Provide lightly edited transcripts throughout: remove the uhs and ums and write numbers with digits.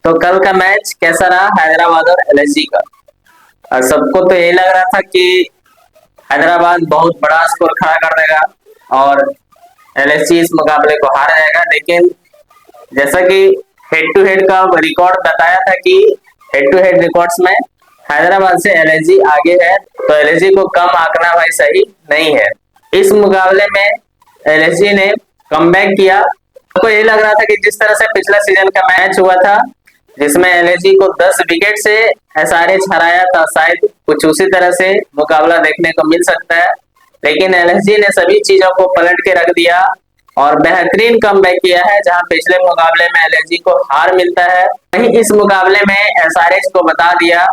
तो कल का मैच कैसा रहा हैदराबाद और एलएसजी का। सबको तो यही लग रहा था कि हैदराबाद बहुत बड़ा स्कोर खड़ा कर देगा और एलएसजी इस मुकाबले को हार जाएगा, लेकिन जैसा कि हेड टू हेड का रिकॉर्ड बताया था कि हेड टू हेड रिकॉर्ड्स में हैदराबाद से एलएसजी आगे है, तो एलएसजी को कम आंकना भाई सही नहीं है। इस मुकाबले में एलएसजी ने कमबैक किया। तो ये लग रहा था कि जिस तरह से पिछला सीजन का मैच हुआ था जिसमें एलएसजी को 10 विकेट से एसआरएच हराया था, शायद कुछ उसी तरह से मुकाबला देखने को मिल सकता है, लेकिन एलएसजी ने सभी चीजों को पलट के रख दिया और बेहतरीन कमबैक किया है। जहां पिछले मुकाबले में एलएसजी को हार मिलता है, वहीं इस मुकाबले में एसआरएच को बता दिया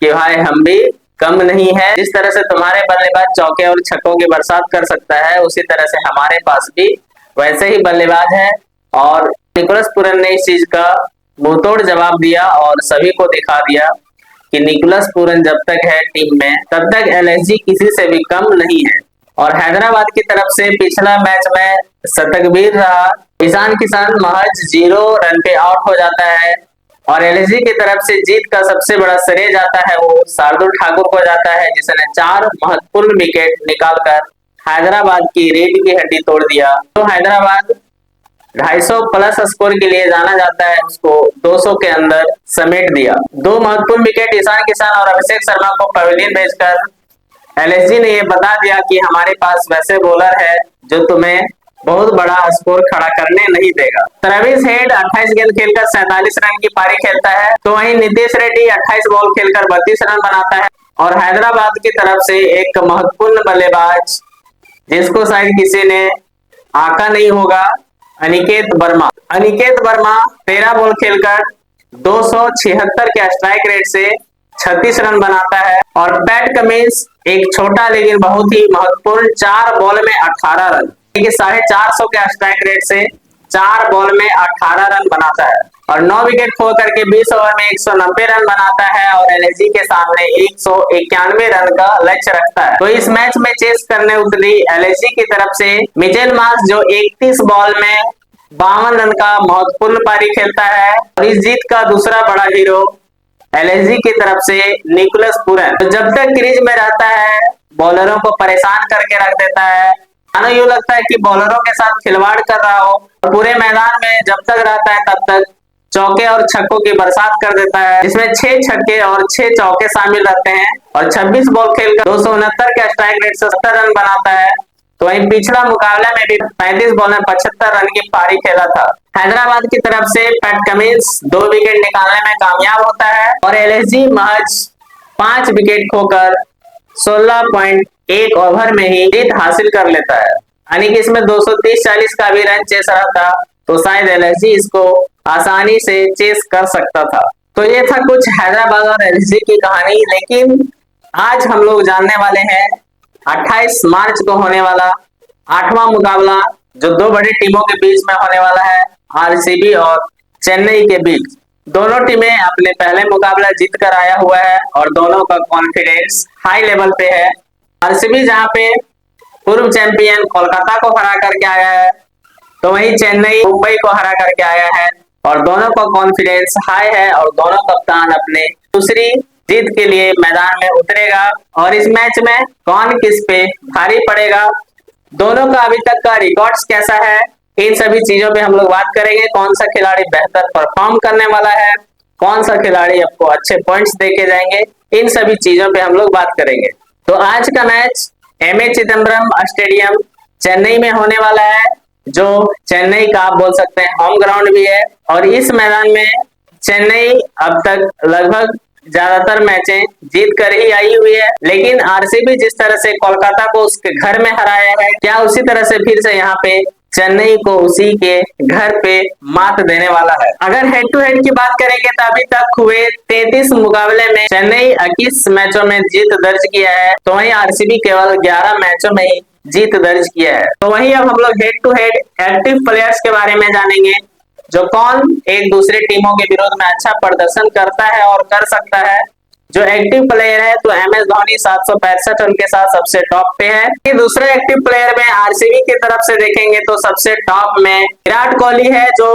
कि भाई हम भी कम नहीं है। जिस तरह से तुम्हारे बल्लेबाज चौके और छक्कों की बरसात कर सकता है, उसी तरह से हमारे पास भी वैसे ही बल्लेबाज है। और निकोलस पूरन ने इस चीज का मुंहतोड़ जवाब दिया और सभी को दिखा दिया कि निकोलस पूरन जब तक है टीम में तब तक एलएसजी किसी से भी कम नहीं है। और हैदराबाद की तरफ से पिछला मैच में शतकवीर रहा ईशान किशन महज 0 रन पे आउट हो जाता है और एलएसजी की तरफ से जीत का सबसे बड़ा श्रेय जाता है वो शार्दुल ठाकुर को जाता है, जिसने 4 महत्वपूर्ण विकेट निकालकर हैदराबाद की रीढ़ की हड्डी तोड़ दिया। तो हैदराबाद 250 प्लस स्कोर के लिए जाना जाता है, उसको 200 के अंदर समेट दिया। 2 महत्वपूर्ण विकेट ईशान किशन और अभिषेक शर्मा को पवेलियन भेजकर एलएसजी ने ये बता दिया कि हमारे पास वैसे बॉलर है जो तुम्हें बहुत बड़ा स्कोर खड़ा करने नहीं देगा। ट्रेविस हेड 28 गेंद खेलकर 47 रन की पारी खेलता है, तो वहीं नीतीश रेड्डी 28 बॉल खेलकर 32 रन बनाता है। और हैदराबाद की तरफ से एक महत्वपूर्ण बल्लेबाज जिसको शायद किसी ने आका नहीं होगा, अनिकेत वर्मा 13 बॉल खेलकर 276 के स्ट्राइक रेट से 36 रन बनाता है। और पैट कमिंस एक छोटा लेकिन बहुत ही महत्वपूर्ण 4 बॉल में 18 रन, 450 के स्ट्राइक रेट से 4 बॉल में 18 रन बनाता है और 9 विकेट खो करके 20 ओवर में 190 रन बनाता है और एलएसजी के सामने 191 रन का लक्ष्य रखता है। तो इस मैच में चेस करने उतरी एलएसजी की तरफ से मिचेल मार्श जो 31 बॉल में 52 रन का महत्वपूर्ण पारी खेलता है और इस जीत का दूसरा बड़ा हीरो एलएसजी की तरफ से निकोलस पूरन, तो जब तक क्रीज में रहता है बॉलरों को परेशान करके रख देता है। मानो यूं लगता है कि बॉलरों के साथ खिलवाड़ कर रहा हो और पूरे मैदान में जब तक रहता है तब तक चौके और छक्कों की बरसात कर देता है, जिसमें 6 छक्के और 6 चौके शामिल रहते हैं और 26 बॉल खेलकर 269 के स्ट्राइक रेट से 70 रन बनाता है। तो वहीं पिछला मुकाबला में भी 35 बॉल में 75 रन की पारी खेला था। हैदराबाद की तरफ से पैट कमिंस 2 विकेट निकालने में कामयाब होता है और एलएसजी महज 5 विकेट खोकर 16.1 ओवर में ही जीत हासिल कर लेता है। यानी कि इसमें 230-40 का भी रन चेस रहा था, तो शायद एलएसजी इसको आसानी से चेस कर सकता था। तो ये था कुछ हैदराबाद और एलएसजी की कहानी, लेकिन आज हम लोग जानने वाले हैं 28 मार्च को होने वाला 8वां मुकाबला जो 2 बड़ी टीमों के बीच में होने वाला है, आरसीबी और चेन्नई के बीच। दोनों टीमें अपने पहले मुकाबला जीत कर आया हुआ है और दोनों का कॉन्फिडेंस हाई लेवल पे है। आरसीबी जहां पे पूर्व चैंपियन कोलकाता को हरा करके आया है, तो वहीं चेन्नई मुंबई को हरा करके आया है और दोनों का कॉन्फिडेंस हाई है और दोनों कप्तान अपने दूसरी जीत के लिए मैदान में उतरेगा। और इस मैच में कौन किस पे भारी पड़ेगा, दोनों का अभी तक का रिकॉर्ड्स कैसा है, इन सभी चीजों पे हम लोग बात करेंगे। कौन सा खिलाड़ी बेहतर परफॉर्म करने वाला है, कौन सा खिलाड़ी आपको अच्छे पॉइंट्स देके जाएंगे, इन सभी चीजों पे हम लोग बात करेंगे। तो आज का match MA Chidambaram stadium Chennai में होने वाला है, जो चेन्नई का आप बोल सकते हैं होम ग्राउंड भी है। और इस मैदान में चेन्नई अब तक लगभग ज्यादातर मैचें जीत कर ही आई हुई है, लेकिन आरसीबी जिस तरह से कोलकाता को उसके घर में हराया है, क्या उसी तरह से फिर से यहाँ पे चेन्नई को उसी के घर पे मात देने वाला है। अगर हेड टू हेड की बात करेंगे तो अभी तक हुए 33 मुकाबले में चेन्नई 21 मैचों में जीत दर्ज किया है, तो वहीं आरसीबी केवल 11 मैचों में ही जीत दर्ज किया है। तो वहीं अब हम लोग head to head active players के बारे में जानेंगे, जो कौन एक दूसरे टीमों के विरोध में अच्छा प्रदर्शन करता है और कर सकता है। जो एक्टिव प्लेयर है तो एमएस धोनी 765 रन के साथ सबसे टॉप पे है। ये दूसरे एक्टिव प्लेयर में आरसीबी की तरफ से देखेंगे तो सबसे टॉप में विराट कोहली है, जो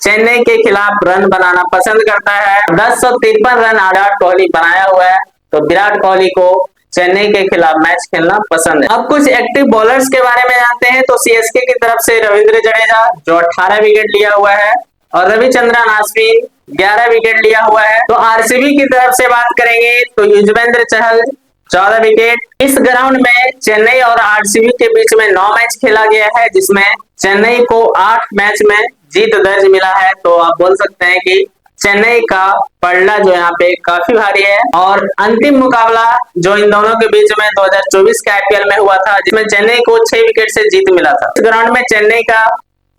चेन्नई के खिलाफ रन बनाना पसंद करता है। 1053 रन विराट कोहली बनाया हुआ है, तो विराट कोहली को चेन्नई के खिलाफ मैच खेलना पसंद है। अब कुछ एक्टिव बॉलर्स के बारे में जानते हैं। तो सीएसके की तरफ से रविंद्र जडेजा जो 18 विकेट लिया हुआ है, और रविचंद्रन अश्विन 11 विकेट लिया हुआ है। तो आरसीबी की तरफ से बात करेंगे तो युजवेंद्र चहल 14 विकेट। इस ग्राउंड में चेन्नई और आरसीबी के बीच में 9 मैच खेला गया है, जिसमें चेन्नई को 8 मैच में जीत दर्ज मिला है। तो आप बोल सकते हैं कि चेन्नई का पलड़ा जो यहाँ पे काफी भारी है। और अंतिम मुकाबला जो इन दोनों के बीच में 2024 के आईपीएल में हुआ था, जिसमें चेन्नई को 6 विकेट से जीत मिला था। इस ग्राउंड में चेन्नई का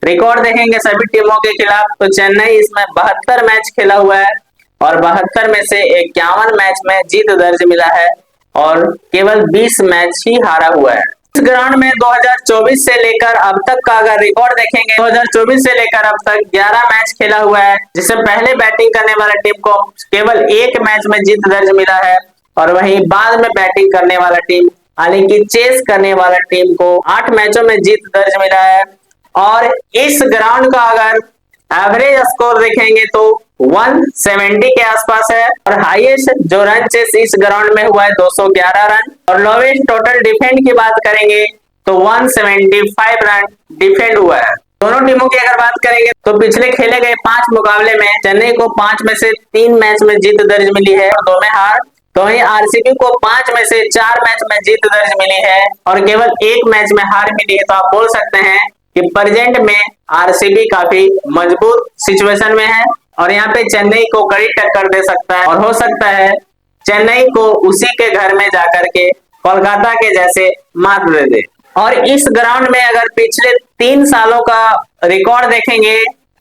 रिकॉर्ड देखेंगे सभी टीमों के खिलाफ, तो चेन्नई इसमें 72 मैच खेला हुआ है, और 72 में से 51 मैच में जीत दर्ज मिला है, और केवल 20 मैच ही हारा हुआ है। इस ग्राउंड में 2024 से लेकर अब तक का अगर रिकॉर्ड देखेंगे, 2024 से लेकर अब तक 11 मैच खेला हुआ है, जिसमें पहले बैटिंग करने वाला टीम को केवल 1 मैच में जीत दर्ज मिला है, और वहीं बाद में बैटिंग करने वाला टीम यानी कि चेस करने वाला टीम को 8 मैचों में जीत दर्ज मिला है। और इस ग्राउंड का अगर एवरेज स्कोर देखेंगे तो 170 के आसपास है, और हाईएस्ट जो रन चेस इस ग्राउंड में हुआ है 211 रन, और लोवेस्ट टोटल डिफेंड की बात करेंगे तो 175 रन डिफेंड हुआ है। दोनों टीमों की अगर बात करेंगे तो पिछले खेले गए 5 मुकाबले में चेन्नई को 5 में से 3 मैच में जीत दर्ज मिली है और 2 में हार। तो वहीं आरसीबी को 5 में से 4 मैच में जीत दर्ज मिली है, और केवल 1 मैच में हार मिली है। तो आप बोल सकते हैं कि प्रेजेंट में आरसीबी काफी मजबूत सिचुएशन में है, और यहाँ पे चेन्नई को कड़ी टक्कर दे सकता है, और हो सकता है चेन्नई को उसी के घर में जाकर के कोलकाता के जैसे मात दे दे। और इस ग्राउंड में अगर पिछले 3 सालों का रिकॉर्ड देखेंगे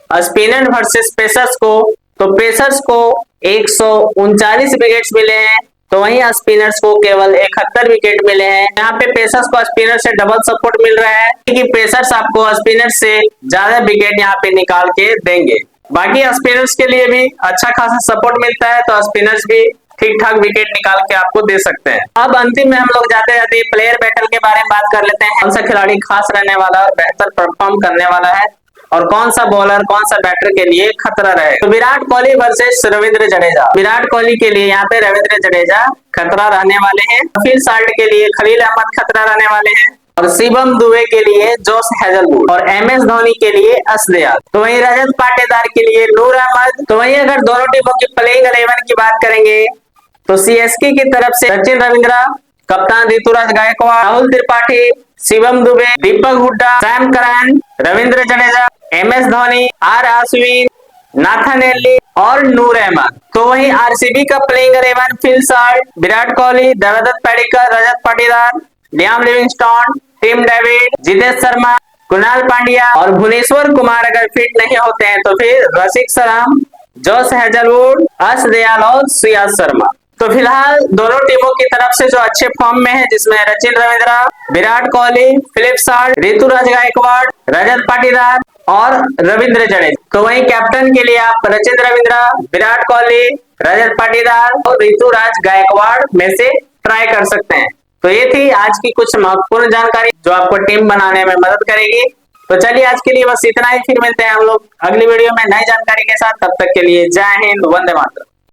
स्पिनर वर्सेस पेसर्स को, तो पेसर्स को 139 विकेट्स मिले हैं, तो वहीं स्पिनर्स को केवल 71 विकेट मिले हैं। यहाँ पे पेसर्स को स्पिनर से डबल सपोर्ट मिल रहा है कि पेसर्स आपको स्पिनर से ज्यादा विकेट यहाँ पे निकाल के देंगे। बाकी स्पिनर्स के लिए भी अच्छा खासा सपोर्ट मिलता है, तो स्पिनर्स भी ठीक ठाक विकेट निकाल के आपको दे सकते हैं। अब अंतिम में हम लोग जाते जाते प्लेयर बैटल के बारे में बात कर लेते हैं। कौन सा खिलाड़ी खास रहने वाला और बेहतर परफॉर्म करने वाला है, और कौन सा बॉलर कौन सा बैटर के लिए खतरा रहे। तो विराट कोहली वर्सेस रविंद्र जडेजा। विराट कोहली के लिए यहाँ पे रविंद्र जडेजा खतरा रहने वाले हैं, फिल साल्ट के लिए खलील अहमद खतरा रहने वाले हैं, और शिवम दुबे के लिए जोश हेजलवुड, और एमएस धोनी के लिए यश दयाल। तो वहीं रजत पाटीदार के लिए नूर अहमद। तो वहीं अगर दोनों टीमों की प्लेइंग 11 की बात करेंगे तो सीएसके की तरफ से सचिन रविंद्रा, कप्तान Ruturaj Gaikwad, Rahul Tripathi, Shivam Dube, Deepak Hooda, Sam Curran, Ravindra Jadeja, MS Dhoni, R Ashwin, Nathan Ellis और नूर अहमद। तो वहीं आरसीबी का playing 11 Phil Salt, Virat Kohli, Devdutt Padikkal, Rajat Patidar, Liam Livingstone, Tim David, Jitesh Sharma, Krunal Pandya और भुवनेश्वर कुमार अगर फिट नहीं होते हैं तो फिर रसिक शर्मा, जोश हेजलवुड, यश दयाल और श्रेयस शर्मा। तो फिलहाल दोनों टीमों की तरफ से जो अच्छे फॉर्म में है, जिसमें सचिन रविंद्रा, विराट कोहली, फिलिप साल्ट, ऋतुराज गायकवाड़, रजत पाटीदार और रविंद्र जडेजा। तो वहीं कैप्टन के लिए आप सचिन रविंद्रा, विराट कोहली, रजत पाटीदार और ऋतुराज गायकवाड़ में से ट्राई कर सकते हैं। तो ये थी आज की कुछ महत्वपूर्ण जानकारी जो आपको टीम बनाने में मदद करेगी। तो चलिए आज के लिए बस इतना ही, फिर मिलते हैं हम लोग अगली वीडियो में नई जानकारी के साथ। तब तक के लिए जय हिंद, वंदे मातरम।